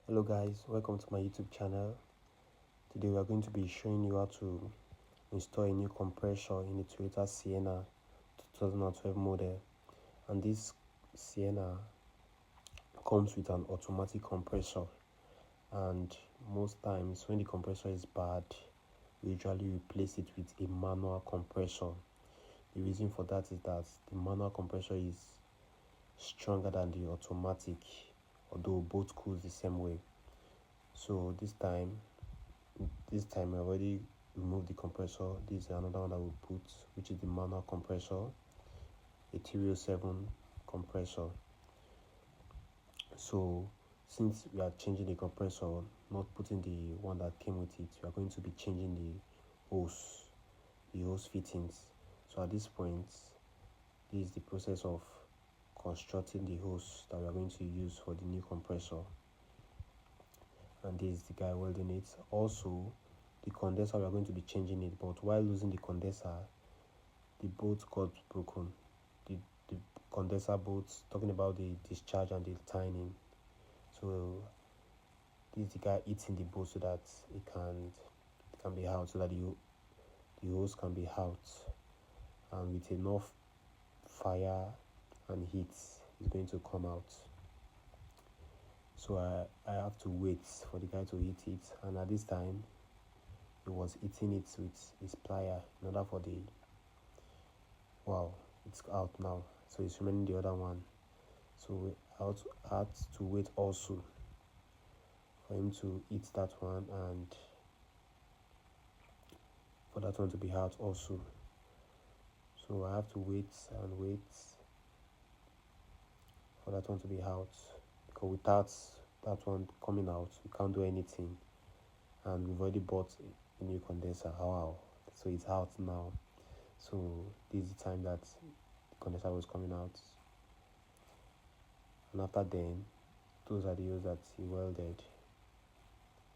Hello guys, welcome to my YouTube channel. Today we are going to be showing you how to install a new compressor in the Toyota Sienna 2012 model, and this Sienna comes with an automatic compressor, and most times when the compressor is bad we usually replace it with a manual compressor. The reason for that is that the manual compressor is stronger than the automatic, although both cools the same way. So this time I already removed the compressor. This is another one that we put, which is the manual compressor, a 307 compressor. So since we are changing the compressor, not putting the one that came with it, we are going to be changing the hose fittings. So at this point, this is the process of constructing the hose that we are going to use for the new compressor, and this is the guy welding it. Also, the condenser, we are going to be changing it, but while losing the condenser, the bolt got broken. The condenser bolts, talking about the discharge and the timing. So this is the guy eating the bolt so that it can be out, so that the hose can be out, and with enough fire and heat it's going to come out. So I have to wait for the guy to hit it, and at this time he was eating it with his plier in order for the it's out now, so it's remaining the other one. So we had to wait also for him to eat that one, and for that one to be out also. So I have to wait and wait for that one to be out, because without that one coming out we can't do anything, and we've already bought a new condenser. So it's out now. So this is the time that the condenser was coming out, and after then, those are the holes that he welded.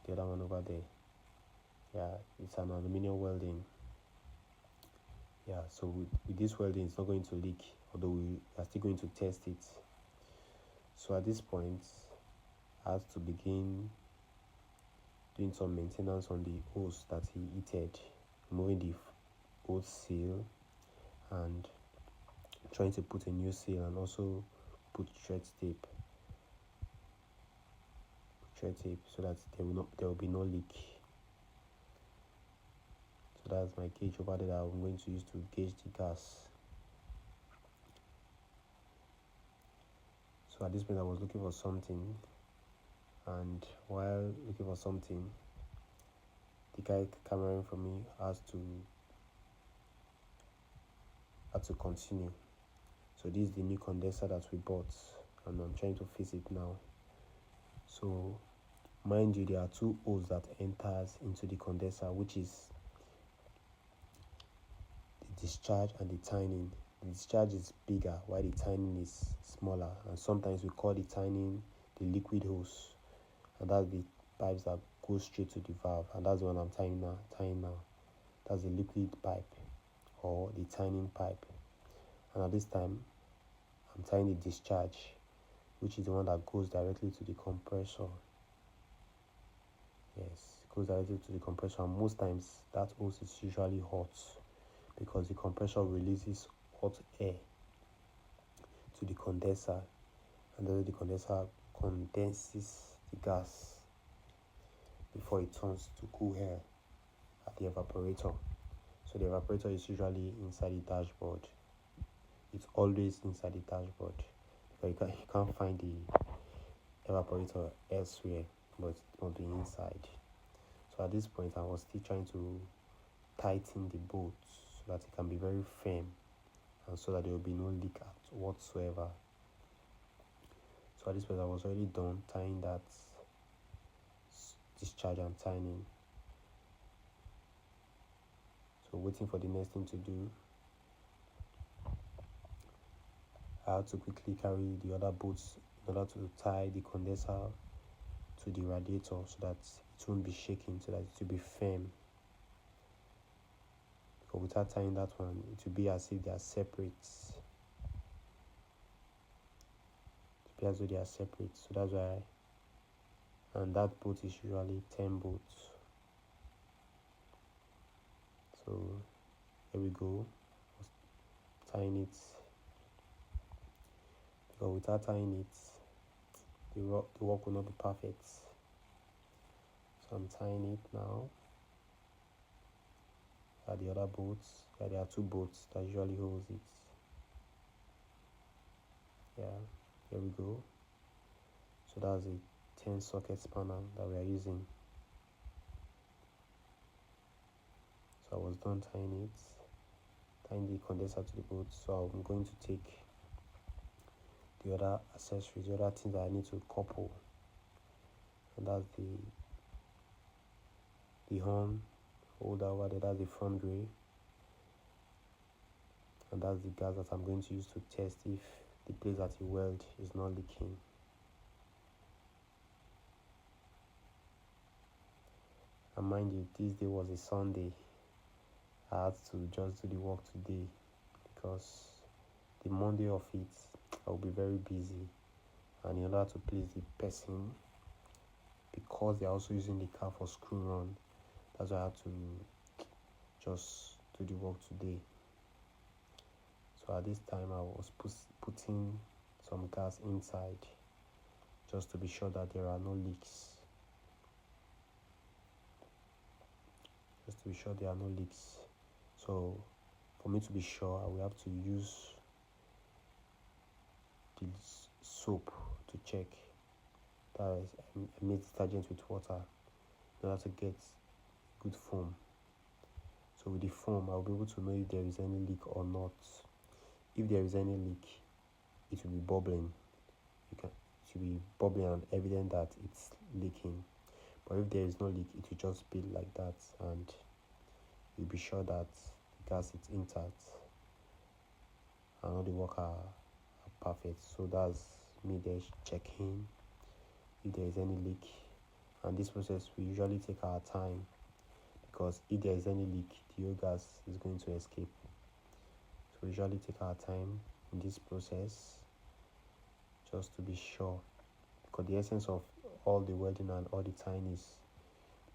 The other one over there, it's an aluminum welding. So with this welding it's not going to leak, although we are still going to test it. So at this point I had to begin doing some maintenance on the hose that he heated, removing the old seal and trying to put a new seal, and also put thread tape so that there will be no leak. So that's my gauge over there that I'm going to use to gauge the gas. So at this point I was looking for something, and while looking for something, the guy cameraing for me had to continue. So this is the new condenser that we bought, and I'm trying to fix it now. So mind you, there are two holes that enters into the condenser, which is the discharge and the timing. The discharge is bigger while the timing is smaller, and sometimes we call the timing the liquid hose, and that's the pipes that go straight to the valve, and that's the one I'm tying now. That's the liquid pipe or the timing pipe. And at this time I'm tying the discharge, which is the one that goes directly to the compressor. Yes, it goes directly to the compressor, and most times that hose is usually hot, because the compressor releases hot air to the condenser, and then the condenser condenses the gas before it turns to cool air at the evaporator. So the evaporator is usually inside the dashboard. It's always inside the dashboard, because you can't find the evaporator elsewhere, but it must be inside. So at this point I was still trying to tighten the bolts so that it can be very firm, and so that there will be no leak whatsoever. So at this point I was already done tying that discharge and timing. So waiting for the next thing to do, I had to quickly carry the other bolts in order to tie the condenser to the radiator, so that it won't be shaking, so that it will be firm. Because without tying that one, it will be as if they are separate. So that's why and that bolt is usually 10 bolts. So here we go, tying it, because without tying it the work will not be perfect. So I'm tying it now. The other bolts, there are 2 bolts that usually holds it. Here we go. So that's a 10 socket spanner that we are using. So I was done tying the condenser to the bolt. So I'm going to take the other accessories, the other things that I need to couple, and that's the horn holder over there, that's the front grey, and that's the gas that I'm going to use to test if the place that you weld is not leaking. And mind you, this day was a Sunday. I had to just do the work today because the Monday of it I will be very busy, and in order to please the person, because they're also using the car for school run, that's why I had to just do the work today. So at this time I was putting some gas inside just to be sure that there are no leaks. So for me to be sure, I will have to use this soap to check. That is, I mix detergent with water in order to get good foam. So with the foam, I'll be able to know if there is any leak or not. If there is any leak, it will be bubbling. It will be bubbling and evident that it's leaking. But if there is no leak, it will just be like that, and you'll be sure that the gas is intact and all the work are perfect. So that's me there checking if there is any leak. And this process we usually take our time, because if there is any leak, the oil gas is going to escape. So we usually take our time in this process just to be sure, because the essence of all the welding and all the tying is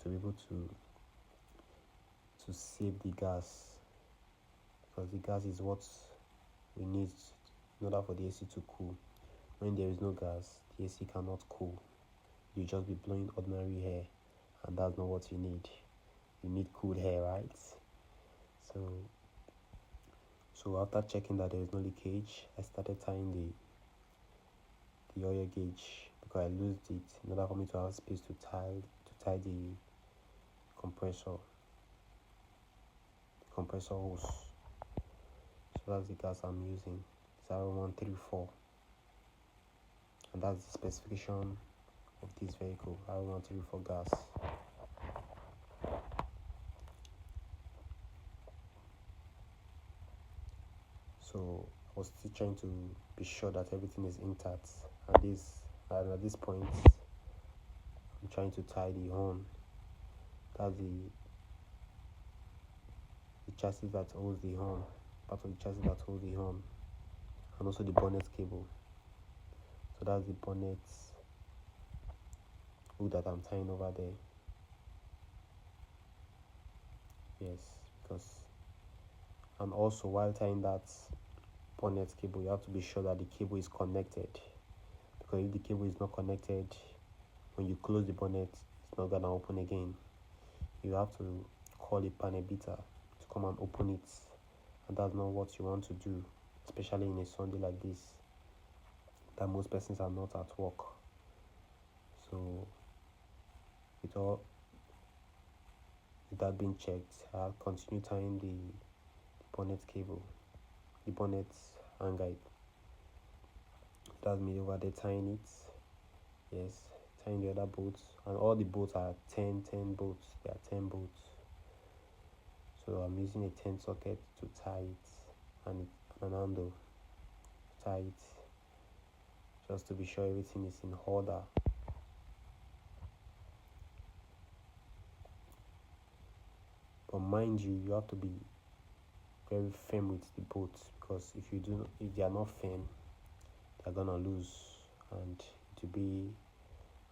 to be able to save the gas, because the gas is what we need in order for the AC to cool. When there is no gas, the AC cannot cool. You just be blowing ordinary air, and that's not what you need. You need cool air, right? So after checking that there is no leakage, I started tying the oil gauge, because I loosed it in order for me to have space to tie the compressor hose. So that's the gas I'm using, 0134, and that's the specification of this vehicle, 0134 gas. So I was still trying to be sure that everything is intact, and at this point I'm trying to tie the horn. That's the chassis that holds the horn, part of the chassis that holds the horn, and also the bonnet cable. So that's the bonnet hook that I'm tying over there. Yes, and also while tying that bonnet cable, you have to be sure that the cable is connected, because if the cable is not connected, when you close the bonnet, it's not gonna open again. You have to call a panel beater to come and open it, and that's not what you want to do, especially in a Sunday like this that most persons are not at work. So with that being checked, I'll continue tying the bonnet cable, the bonnet hanger. That's me over there tying it. Yes, tying the other bolts, and all the bolts are 10 bolts. There are 10 bolts. So I'm using a 10 socket to tie it, and an handle to tie it, just to be sure everything is in order. But mind you, you have to be very firm with the bolts, because if they are not firm, they're gonna lose, and it will be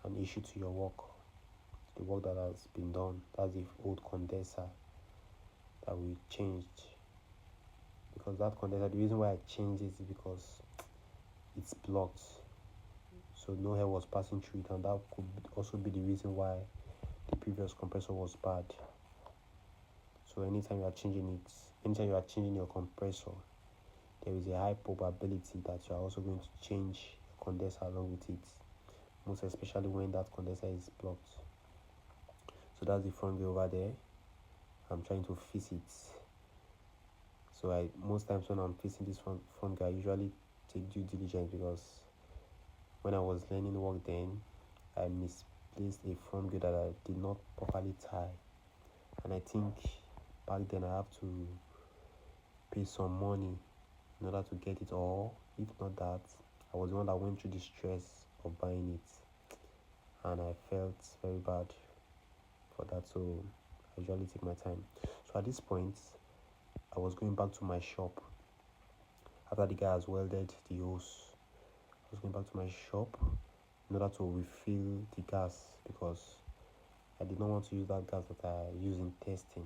an issue to your work, the work that has been done. That's the old condenser that we changed. Because that condenser, the reason why I changed it is because it's blocked, so no air was passing through it, and that could also be the reason why the previous compressor was bad. So anytime you are changing your compressor, there is a high probability that you are also going to change your condenser along with it, most especially when that condenser is blocked. So that's the front gear over there. I'm trying to fix it. So most times when I'm fixing this front gear, I usually take due diligence, because when I was learning work then, I misplaced a front gear that I did not properly tie, and I think back then I have to pay some money in order to get it, or if not that, I was the one that went through the stress of buying it, and I felt very bad for that. So I usually take my time. So at this point, I was going back to my shop after the guy has welded the hose. I was going back to my shop in order to refill the gas, because I did not want to use that gas that I used in testing.